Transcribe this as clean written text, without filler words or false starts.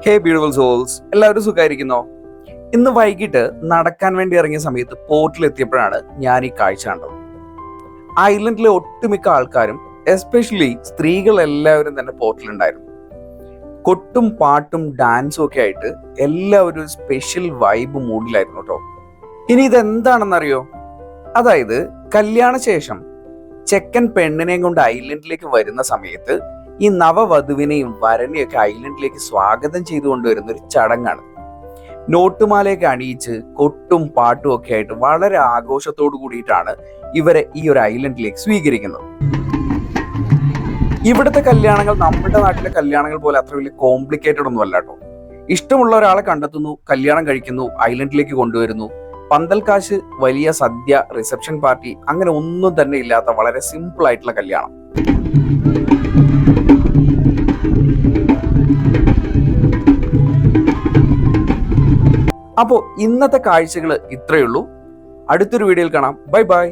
ഹേ beautiful souls, എല്ലാവരും സുഖമായിരിക്കുന്നോ? ഇന്ന് വൈകിട്ട് നടക്കാൻ വേണ്ടി ഇറങ്ങിയ സമയത്ത് പോർട്ടിലെത്തിയപ്പോഴാണ് ഞാൻ ഈ കാഴ്ച കണ്ടത്. ഐലൻഡിലെ ഒട്ടുമിക്ക ആൾക്കാരും, എസ്പെഷ്യലി സ്ത്രീകൾ എല്ലാവരും തന്നെ പോർട്ടിലുണ്ടായിരുന്നു. കൊട്ടും പാട്ടും ഡാൻസും ഒക്കെ ആയിട്ട് എല്ലാവരും ഒരു സ്പെഷ്യൽ വൈബ് മൂഡിലായിരുന്നു കേട്ടോ. ഇനി ഇതെന്താണെന്നറിയോ? അതായത് കല്യാണശേഷം ചെക്കൻ പെണ്ണിനെയും കൊണ്ട് ഐലൻഡിലേക്ക് വരുന്ന സമയത്ത് ഈ നവവധുവിനെയും വരനെയൊക്കെ ഐലൻഡിലേക്ക് സ്വാഗതം ചെയ്തുകൊണ്ടുവരുന്ന ഒരു ചടങ്ങാണ്. നോട്ടുമാലയൊക്കെ അണിയിച്ച് കൊട്ടും പാട്ടും ഒക്കെ ആയിട്ട് വളരെ ആഘോഷത്തോടു കൂടിയിട്ടാണ് ഇവരെ ഈ ഒരു ഐലൻഡിലേക്ക് സ്വീകരിക്കുന്നത്. ഇവിടുത്തെ കല്യാണങ്ങൾ നമ്മുടെ നാട്ടിലെ കല്യാണങ്ങൾ പോലെ അത്ര വലിയ കോംപ്ലിക്കേറ്റഡ് ഒന്നും അല്ല കേട്ടോ. ഇഷ്ടമുള്ള ഒരാളെ കണ്ടെത്തുന്നു, കല്യാണം കഴിക്കുന്നു, ഐലൻഡിലേക്ക് കൊണ്ടുവരുന്നു, പന്തൽക്കാശ്, വലിയ സദ്യ, റിസപ്ഷൻ പാർട്ടി, അങ്ങനെ ഒന്നും തന്നെ ഇല്ലാത്ത വളരെ സിമ്പിൾ ആയിട്ടുള്ള കല്യാണം. അപ്പോൾ ഇന്നത്തെ കാഴ്ചകൾ ഇത്രയേ ഉള്ളൂ. അടുത്തൊരു വീഡിയോയിൽ കാണാം. Bye bye.